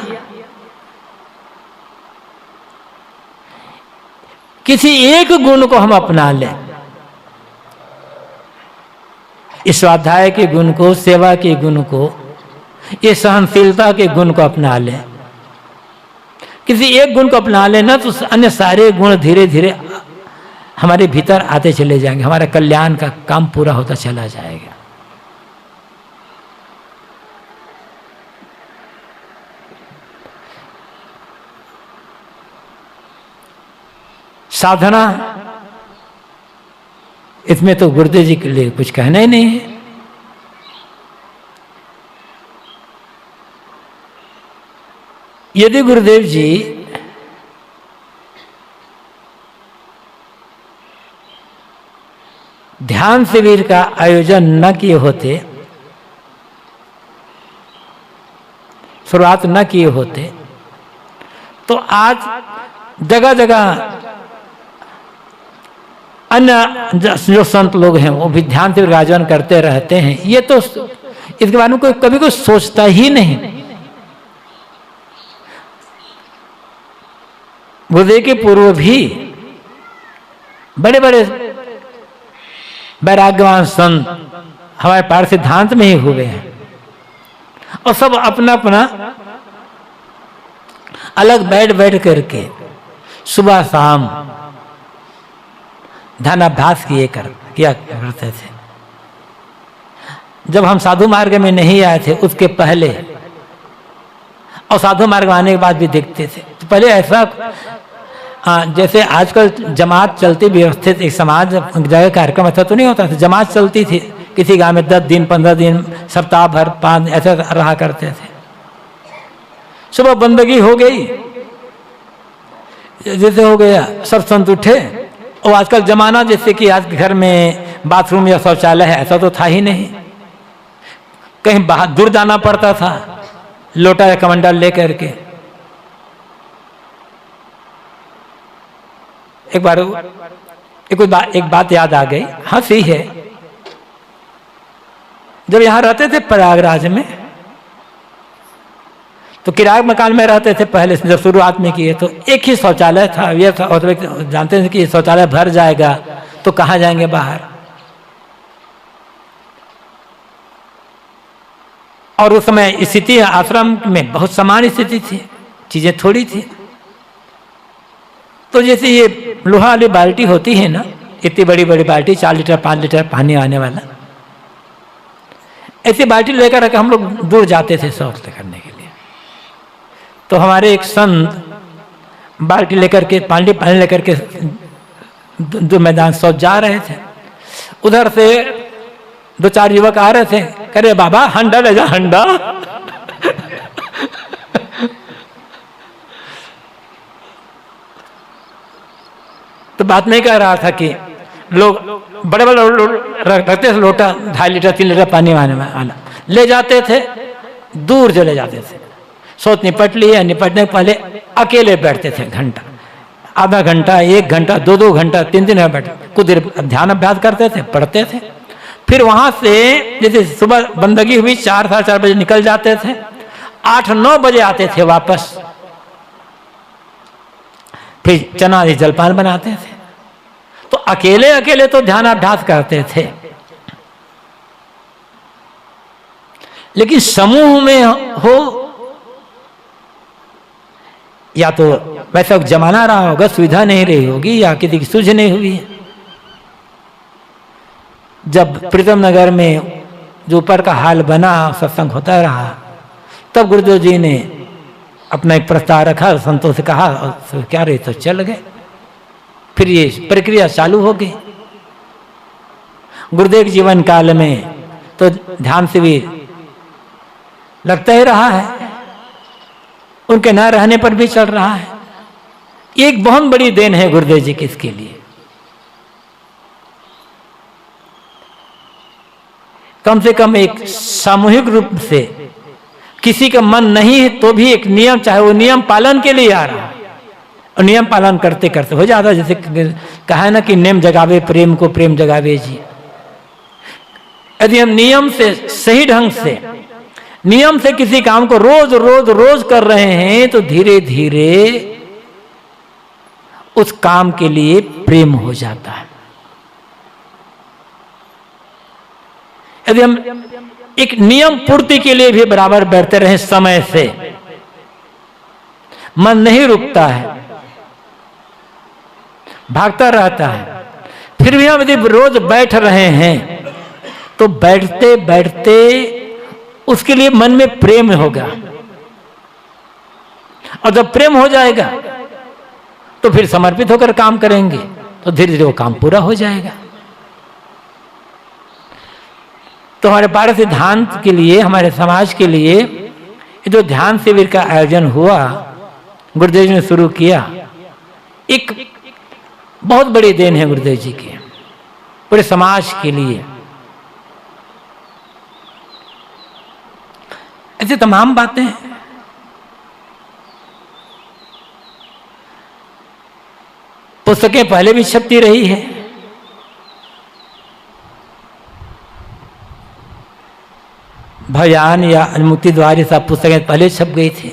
Speaker 1: किसी एक गुण को हम अपना लें, इस स्वाध्याय के गुण को, सेवा के गुण को, ये सहनशीलता के गुण को अपना लें। किसी एक गुण को अपना लेना तो अन्य सारे गुण धीरे धीरे हमारे भीतर आते चले जाएंगे, हमारा कल्याण का काम पूरा होता चला जाएगा। साधना, इसमें तो गुरुदेव जी के लिए कुछ कहना ही नहीं है। यदि गुरुदेव जी ध्यान शिविर का आयोजन न किए होते, शुरुआत न किए होते, तो आज जगह जगह अन्य जो संत लोग हैं वो भी ध्यान शिविर का आयोजन करते रहते हैं। ये तो इसके बारे में कोई कभी कोई सोचता ही नहीं। गुरुदेव के पूर्व भी बड़े बड़े वैराग्यवान संत हमारे पार सिद्धांत में ही हुए हैं, और सब अपना अपना अलग बैठ करके सुबह शाम ध्यानाभ्यास किया करते थे। जब हम साधु मार्ग में नहीं आए थे उसके पहले, और साधु मार्ग आने के बाद भी देखते थे। तो पहले ऐसा जैसे आजकल जमात चलती, व्यवस्थित एक समाज जगह कार्यक्रम ऐसा तो नहीं होता था। जमात चलती थी, किसी गांव में 10 दिन 15 दिन, सप्ताह भर 5 ऐसा रहा करते थे। सुबह बंदगी हो गई, जैसे हो गया सब संत उठे। और आजकल जमाना जैसे कि आज घर में बाथरूम या शौचालय है, ऐसा तो था ही नहीं। कहीं बाहर दूर जाना पड़ता था लोटा या कमंडल लेकर के। एक बात याद आ गई, हंसी है। जब यहां रहते थे प्रयागराज में, तो किराए मकान में रहते थे पहले, जब शुरुआत में किए तो एक ही शौचालय था। ये जानते थे कि शौचालय भर जाएगा तो कहाँ जाएंगे बाहर। और उस समय स्थिति आश्रम में बहुत समान स्थिति थी, चीजें थोड़ी थी। तो जैसे ये लोहा वाली बाल्टी होती है ना, इतनी बड़ी बड़ी बाल्टी, 4 लीटर 5 लीटर पानी आने वाला, ऐसी बाल्टी लेकर हम लोग दूर जाते थे शौच करने के लिए। तो हमारे एक संत बाल्टी लेकर के, पानी लेकर के दूर मैदान शौच जा रहे थे। उधर से 2-4 युवक आ रहे थे, कह रहे बाबा हंडा ले जा, हंडा। तो बात में कह रहा था कि लोग बड़े बड़े रखते थे लोटा, 2.5 लीटर 3 लीटर पानी आना ले जाते थे, दूर चले जाते थे। सोच निपट लिए, निपटने के पहले अकेले बैठते थे घंटा, आधा घंटा, 1 घंटा, 2 घंटा, 3 घंटा बैठे, कुछ देर ध्यान अभ्यास करते थे, पढ़ते थे। फिर वहां से जैसे सुबह बंदगी हुई 4 साढ़े 4 बजे निकल जाते थे, 8-9 बजे आते थे वापस। फिर चना जलपान बनाते थे। तो अकेले अकेले तो ध्यान अभ्यास करते थे, लेकिन समूह में हो या तो वैसा जमाना रहा होगा, सुविधा नहीं रही होगी, या किसी की सूझ नहीं हुई। जब प्रीतम नगर में जो ऊपर का हाल बना, सत्संग होता रहा, तब गुरुदेव जी ने अपना एक प्रस्ताव रखा, संतों से कहा क्या रहे, तो चल गए। फिर ये प्रक्रिया चालू हो गई। गुरुदेव जीवन काल में तो ध्यान शिविर लगता ही रहा है, उनके न रहने पर भी चल रहा है। एक बहुत बड़ी देन है गुरुदेव जी की इसके लिए। कम से कम एक सामूहिक रूप से किसी का मन नहीं है तो भी एक नियम, चाहे वो नियम पालन के लिए आ रहा है, और नियम पालन करते करते हो जाता। जैसे कहा है ना कि नेम जगावे प्रेम को, प्रेम जगावे जी। यदि हम नियम से, सही ढंग से नियम से किसी काम को रोज रोज रोज कर रहे हैं, तो धीरे धीरे उस काम के लिए प्रेम हो जाता है। यदि हम एक नियम पूर्ति के लिए भी बराबर बैठते रहे समय से, मन नहीं रुकता है, भागता रहता है। फिर भी हम यदि रोज बैठ रहे हैं, तो बैठते बैठते उसके लिए मन में प्रेम होगा, और जब प्रेम हो जाएगा तो फिर समर्पित होकर काम करेंगे, तो धीरे धीरे वो काम पूरा हो जाएगा। तो हमारे पारस सिद्धांत के लिए, हमारे समाज के लिए ये जो ध्यान शिविर का आयोजन हुआ, गुरुदेव जी ने शुरू किया, एक बहुत बड़ी देन है गुरुदेव जी की पूरे समाज के लिए। ऐसी तमाम बातें पुस्तकें पहले भी छपती रही है। भयान या अनुमुक्ति द्वार सब पुस्तकें पहले छप गई थी,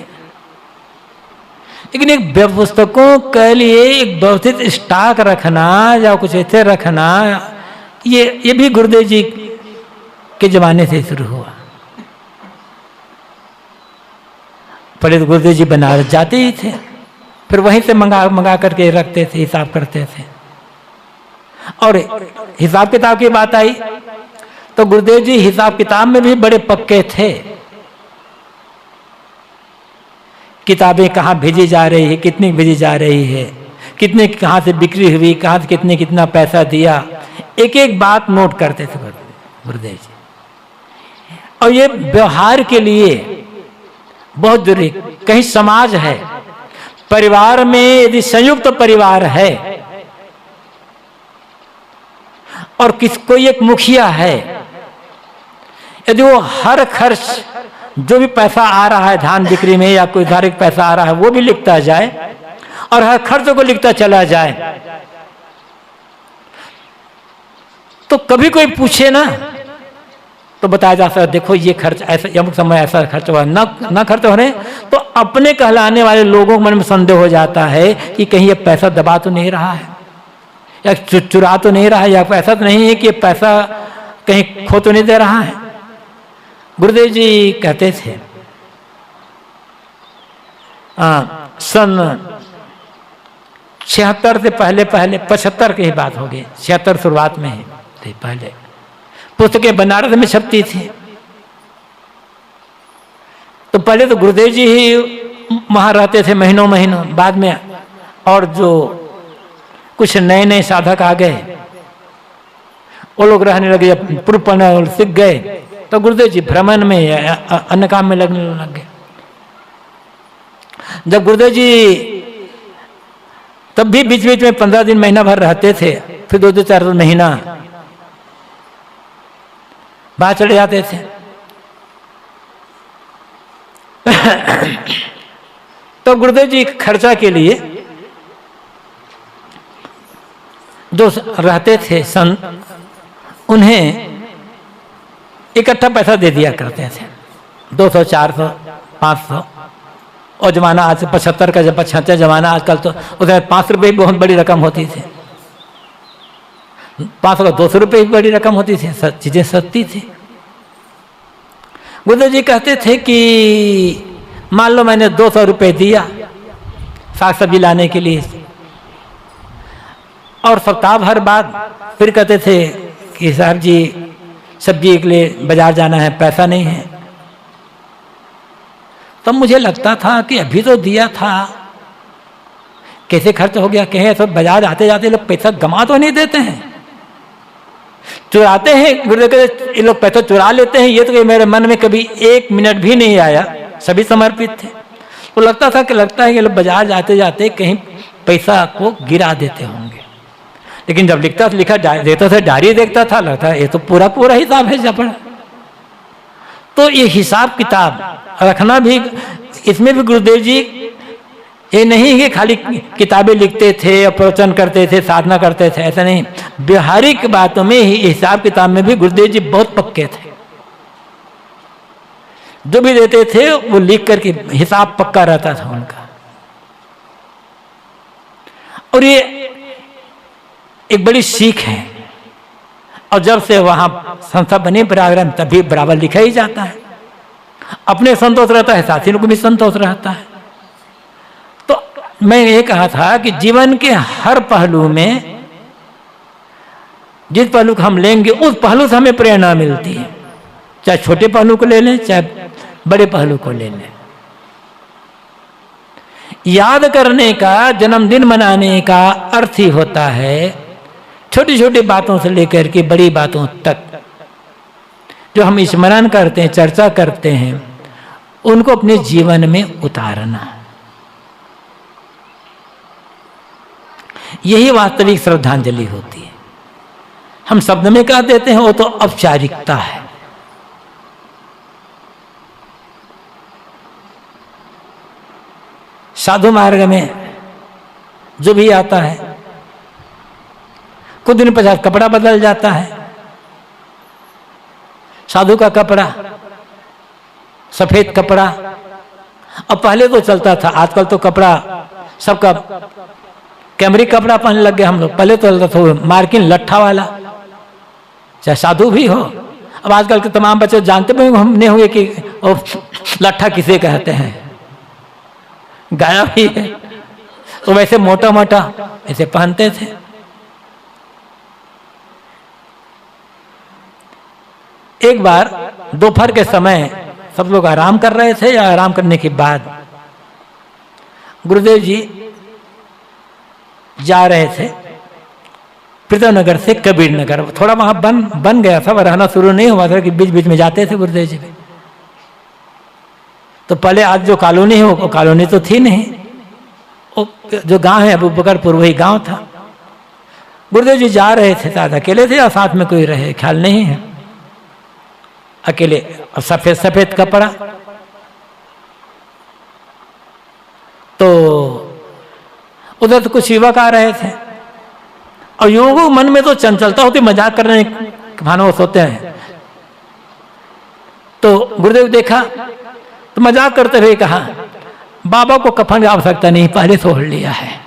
Speaker 1: लेकिन एक पुस्तकों के लिए एक व्यवस्थित स्टॉक रखना या कुछ ऐसे रखना, ये भी गुरुदेव जी के जमाने से शुरू हुआ। पहले तो गुरुदेव जी बनारस जाते ही थे, फिर वहीं से मंगा करके रखते थे, हिसाब करते थे। और हिसाब किताब की बात आई तो गुरुदेव जी हिसाब किताब में भी बड़े पक्के थे। किताबें कहाँ भेजी जा रही है, कितनी भेजी जा रही है, कितने कहाँ से बिक्री हुई, कहाँ से कितने कितना पैसा दिया, एक एक बात नोट करते थे गुरुदेव जी। और ये व्यवहार के लिए बहुत जरूरी। कहीं समाज है, परिवार में यदि संयुक्त परिवार है और कोई एक मुखिया है, यदि वो हर खर्च जो भी पैसा आ रहा है धान बिक्री में या कोई धार्मिक पैसा आ रहा है वो भी लिखता जाए और हर खर्च को लिखता चला जाए, तो कभी कोई पूछे ना तो बताया जा सकता है देखो ये खर्च ऐसा, अमुक समय ऐसा खर्च हुआ, ना खर्च हो रहे, तो अपने कहलाने वाले लोगों के मन में संदेह हो जाता है कि कहीं ये पैसा दबा तो नहीं रहा है या चुरा तो नहीं रहा है, या ऐसा तो नहीं है कि ये पैसा कहीं खो तो नहीं दे रहा है। गुरुदेव जी कहते थे सन 76 से पहले 75 की ही बात होगी, 76 शुरुआत में ही थे, पहले पुस्तकें बनारस में छपती थी। तो पहले तो गुरुदेव जी ही वहां रहते थे महीनों, बाद में और जो कुछ नए नए साधक आ गए वो लोग रहने लगे, पूर्व पढ़ना सीख गए, तो गुरुदेव जी भ्रमण में अन्य काम में लगने लग गए। जब गुरुदेव जी तब भी बीच बीच में 15 दिन महीना भर रहते थे, फिर 2-4 महीना बाहर चले जाते थे। तो गुरुदेव जी खर्चा के लिए जो रहते थे संत, उन्हें इकट्ठा पैसा दे दिया करते थे, 200, 400, 500। और जमाना आज से 75 का, जब 75 जमाना, आजकल तो उधर 5 रुपये भी बहुत बड़ी रकम होती थी। 500 का 200 रुपये भी बड़ी रकम होती थी, चीजें सस्ती थी। गुरुदेव जी कहते थे कि मान लो मैंने 200 रुपये दिया साग सब्जी लाने के लिए, और सप्ताह भर बाद फिर कहते थे कि साहब जी सब्जी के लिए बाजार जाना है, पैसा नहीं है। तब मुझे लगता था कि अभी तो दिया था, कैसे खर्च हो गया। कहे सब बाजार आते जाते लोग पैसा गमा तो नहीं देते हैं, चुराते हैं। गुरुदेव ये लोग पैसा चुरा लेते हैं, ये तो मेरे मन में कभी 1 मिनट भी नहीं आया, सभी समर्पित थे। तो लगता है कि लोग बाजार जाते जाते कहीं पैसा को गिरा देते होंगे। लेकिन जब लिखा देता था, डायरी देखता था, लगता है ये तो पूरा पूरा हिसाब है जबड़। तो ये हिसाब किताब रखना भी, इसमें भी गुरुदेव जी ये नहीं कि खाली किताबें लिखते थे, प्रवचन करते थे, साधना करते थे, ऐसा नहीं। व्यवहारिक बातों में ही, हिसाब किताब में भी गुरुदेव जी बहुत पक्के थे। जो भी देते थे वो लिख करके हिसाब पक्का रहता था उनका। और ये एक बड़ी सीख है। और जब से वहां संस्था बनी प्रयागराज, तभी बराबर लिखा ही जाता है। अपने संतोष रहता है, साथियों को भी संतोष रहता है। तो मैं ये कहा था कि जीवन के हर पहलू में, जिस पहलू को हम लेंगे उस पहलू से हमें प्रेरणा मिलती है। चाहे छोटे पहलू को ले लें, चाहे बड़े पहलू को ले लें। याद करने का, जन्मदिन मनाने का अर्थ ही होता है छोटी छोटी बातों से लेकर के बड़ी बातों तक जो हम स्मरण करते हैं, चर्चा करते हैं, उनको अपने जीवन में उतारना। यही वास्तविक श्रद्धांजलि होती है। हम शब्द में कह देते हैं, वो तो औपचारिकता है। साधु मार्ग में जो भी आता है, कुछ दिन पश्चात कपड़ा बदल जाता है। साधु का कपड़ा सफेद कपड़ा, अब पहले तो चलता था, आजकल तो कपड़ा सबका कैमरिक कपड़ा पहनने लग गए हम लोग। पहले तो चलता था मार्किन लट्ठा वाला, चाहे साधु भी हो। अब आजकल के तमाम बच्चे जानते भी नहीं होंगे कि लट्ठा किसे कहते हैं, गाया भी है। तो वैसे मोटा मोटा ऐसे पहनते थे। एक बार दोपहर के समय सब लोग आराम कर रहे थे, या आराम करने के बाद गुरुदेव जी जा रहे थे पृथ्वीनगर से कबीर नगर। थोड़ा वहां बन गया था, रहना शुरू नहीं हुआ था कि बीच बीच में जाते थे गुरुदेव जी। तो पहले आज जो कॉलोनी है वो कॉलोनी तो थी नहीं, वो जो गांव है अबूबकरपुर, वही गांव था। गुरुदेव जी जा रहे थे, शायद अकेले थे या साथ में कोई रहे, ख्याल नहीं है। अकेले, और सफेद सफेद कपड़ा। तो उधर तो कुछ युवक आ रहे थे, और युवकों मन में तो चंचलता होती, मजाक करने के भानों होते हैं। तो गुरुदेव देखा तो मजाक करते हुए कहा, बाबा को कफन की आवश्यकता नहीं, पहले से ओढ़ लिया है।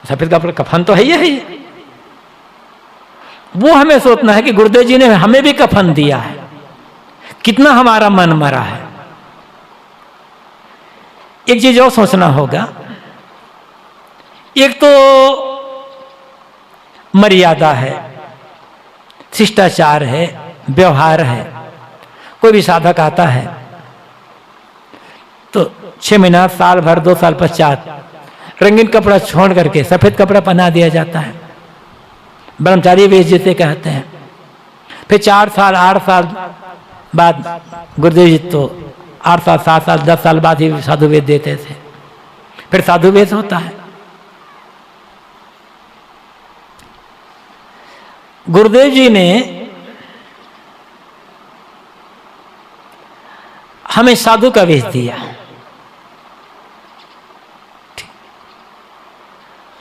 Speaker 1: सफेद कपड़ा कफन तो है ही। वो हमें सोचना है कि गुरुदेव जी ने हमें भी कफन दिया है, कितना हमारा मन मरा है। एक चीज और सोचना होगा, एक तो मर्यादा है, शिष्टाचार है, व्यवहार है। कोई भी साधक आता है तो 6 महीना, साल भर, 2 साल पश्चात रंगीन कपड़ा छोड़ करके सफेद कपड़ा पहना दिया जाता है, ब्रह्मचारी वेश जिसे कहते हैं। फिर 4 साल 8 साल बाद गुरुदेव जी तो 8 साल 7 साल 10 साल बाद ही साधु वेश देते थे। फिर साधु वेश होता है। गुरुदेव जी ने हमें साधु का वेश दिया,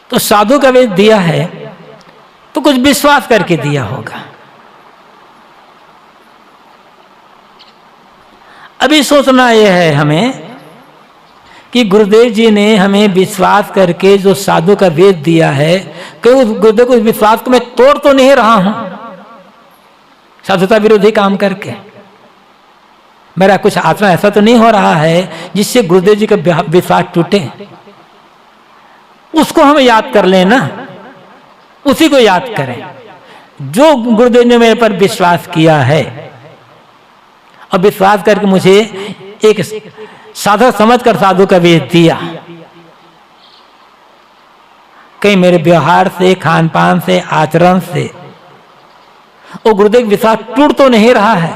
Speaker 1: तो साधु का वेश दिया है तो कुछ विश्वास करके दिया होगा। अभी सोचना यह है हमें कि गुरुदेव जी ने हमें विश्वास करके जो साधु का वेश दिया है, कि उस गुरुदेव को विश्वास को मैं तोड़ तो नहीं रहा हूं साधुता विरोधी काम करके। मेरा कुछ आचरण ऐसा तो नहीं हो रहा है जिससे गुरुदेव जी का विश्वास टूटे। उसको हम याद कर लें ना, उसी को याद करें जो गुरुदेव ने मेरे पर विश्वास किया है, और विश्वास करके मुझे एक साधक समझकर साधु का वेश दिया। कहीं मेरे व्यवहार से, खान पान से, आचरण से वो गुरुदेव विश्वास टूट तो नहीं रहा है।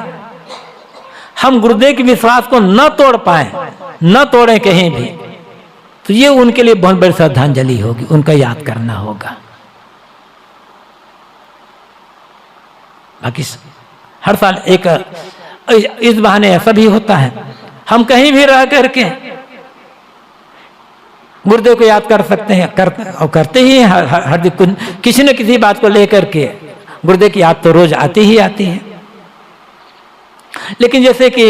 Speaker 1: हम गुरुदेव के विश्वास को न तोड़ पाए, न तोड़े कहीं भी, तो ये उनके लिए बहुत बड़ी श्रद्धांजलि होगी, उनका याद करना होगा। बाकी हर साल एक इस बहाने ऐसा भी होता है, हम कहीं भी रह करके गुरुदेव को याद कर सकते हैं, करते ही हैं हर दिन किसी न किसी बात को लेकर के गुरुदेव की याद तो रोज आती ही आती है। लेकिन जैसे कि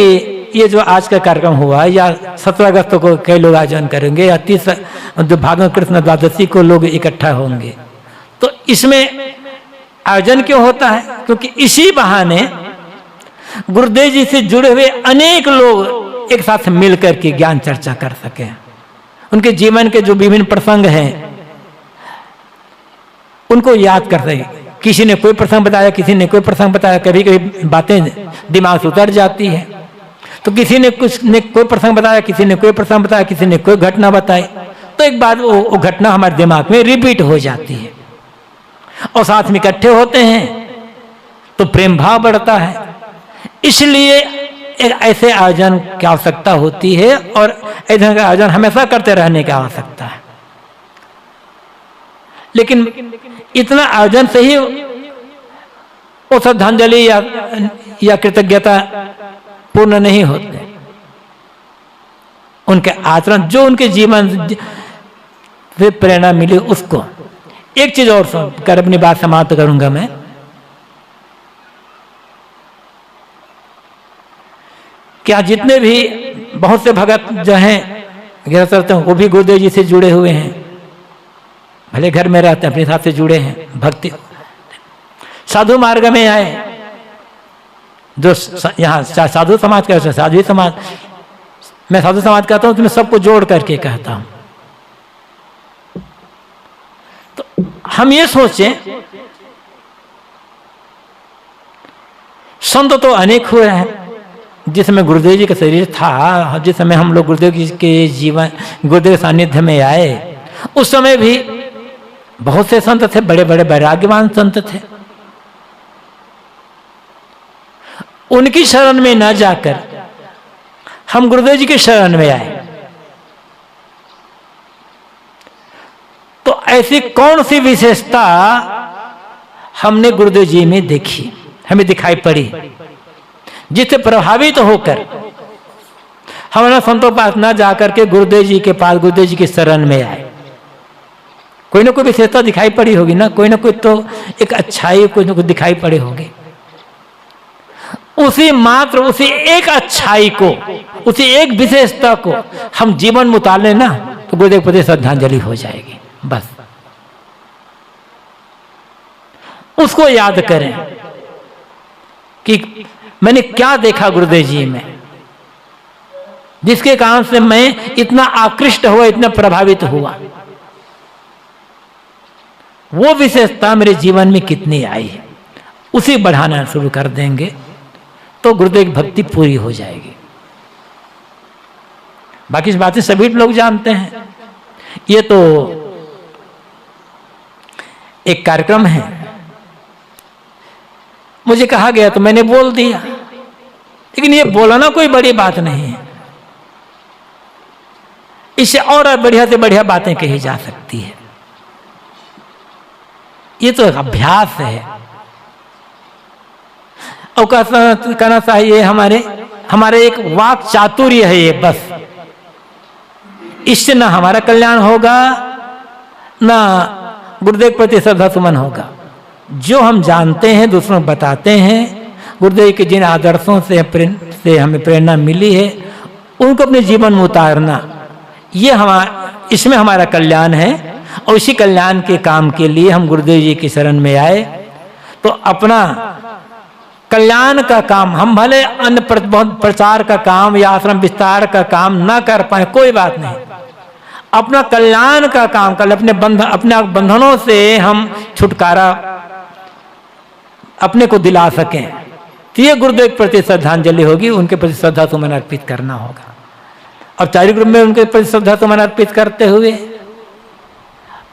Speaker 1: ये जो आज का कार्यक्रम हुआ, या 17 अगस्त को कई लोग आयोजन करेंगे, या 30 भागवत कृष्ण द्वादशी को लोग इकट्ठा होंगे, तो इसमें आयोजन क्यों होता है? क्योंकि इसी बहाने गुरुदेव जी से जुड़े हुए अनेक लोग एक साथ मिलकर के ज्ञान चर्चा कर सके। उनके जीवन के जो विभिन्न प्रसंग हैं उनको याद कर सके। किसी ने कोई प्रसंग बताया, किसी ने कोई प्रसंग बताया, कभी कभी बातें दिमाग से उतर जाती है, तो किसी ने कोई प्रसंग बताया, किसी ने कोई प्रसंग बताया, किसी ने कोई घटना बताई, तो एक बार वो घटना हमारे दिमाग में रिपीट हो जाती है, और साथ में इकट्ठे होते हैं तो प्रेम भाव बढ़ता है। इसलिए एक ऐसे आयोजन की आवश्यकता होती है, और ऐसे का आयोजन हमेशा करते रहने की आवश्यकता है। लेकिन इतना आयोजन से ही वो श्रद्धांजलि या कृतज्ञता पूर्ण नहीं होते। उनके आचरण, जो उनके जीवन से प्रेरणा मिली, उसको। एक चीज और कर अपनी बात समाप्त करूंगा मैं। क्या जितने भी बहुत से भगत जो हैं गिरफ्तार, वो भी गुरुदेव जी से जुड़े हुए हैं, भले घर में रहते हैं, अपने साथ से जुड़े हैं, भक्ति साधु मार्ग में आए। जो यहाँ साधु समाज का, साधु समाज, मैं साधु समाज कहता हूँ तो मैं सबको जोड़ करके कहता हूँ। तो हम ये सोचें, संत तो अनेक हुए हैं। जिस समय गुरुदेव जी का शरीर था, जिस समय हम लोग गुरुदेव जी के जीवन, गुरुदेव सानिध्य में आए, उस समय भी बहुत से संत थे, बड़े बड़े वैराग्यवान संत थे। उनकी शरण में न जाकर हम गुरुदेव जी की शरण में आए, तो ऐसी कौन सी विशेषता हमने गुरुदेव जी में देखी, हमें दिखाई पड़ी, जिससे प्रभावित होकर हम संतों के पास न जाकर के गुरुदेव जी के पास, गुरुदेव जी की शरण में आए। कोई ना कोई विशेषता दिखाई पड़ी होगी ना, कोई ना कोई तो एक अच्छाई कोई ना कोई दिखाई पड़ी होगी। उसी मात्र, उसी एक अच्छाई को, उसी एक विशेषता को हम जीवन में उतार लेना, तो गुरुदेव के प्रति श्रद्धांजलि हो जाएगी। बस उसको याद करें कि मैंने क्या देखा गुरुदेव जी में, जिसके कारण से मैं इतना आकृष्ट हुआ, इतना प्रभावित हुआ। वो विशेषता मेरे जीवन में कितनी आई है, उसे बढ़ाना शुरू कर देंगे तो गुरुदेव की भक्ति पूरी हो जाएगी। बाकी इस बातें सभी लोग जानते हैं। ये तो एक कार्यक्रम है, मुझे कहा गया तो मैंने बोल दिया, लेकिन ये बोलना कोई बड़ी बात नहीं है। इससे और बढ़िया से बढ़िया बातें कही जा सकती है। ये तो एक अभ्यास है, और कहना चाहिए हमारे एक वाक चातुर्य है ये, बस इससे ना हमारा कल्याण होगा ना गुरुदेव के प्रति श्रद्धा सुमन होगा। जो हम जानते हैं दूसरों को बताते हैं, गुरुदेव के जिन आदर्शों से हमें प्रेरणा मिली है उनको अपने जीवन में उतारना, ये इसमें हमारा कल्याण है। और इसी कल्याण के काम के लिए हम गुरुदेव जी की शरण में आए। तो अपना कल्याण का काम हम भले अन्य प्रचार का काम या आश्रम विस्तार का काम ना कर पाए, कोई बात नहीं, अपना कल्याण का काम कर, अपने बंधनों से हम छुटकारा अपने को दिला सकें, तो ये गुरुदेव के प्रति श्रद्धांजलि होगी, उनके प्रति श्रद्धा सुमन अर्पित करना होगा। और चारि ग्रुप में उनके प्रति श्रद्धा सुमन अर्पित करते हुए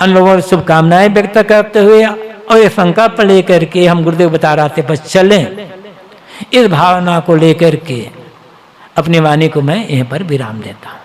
Speaker 1: अन्य लोगों की शुभकामनाएं व्यक्त करते हुए और ये संकल्प लेकर के हम गुरुदेव बता रहे थे बस चलें, इस भावना को लेकर के अपनी वाणी को मैं यहीं पर विराम देता हूं।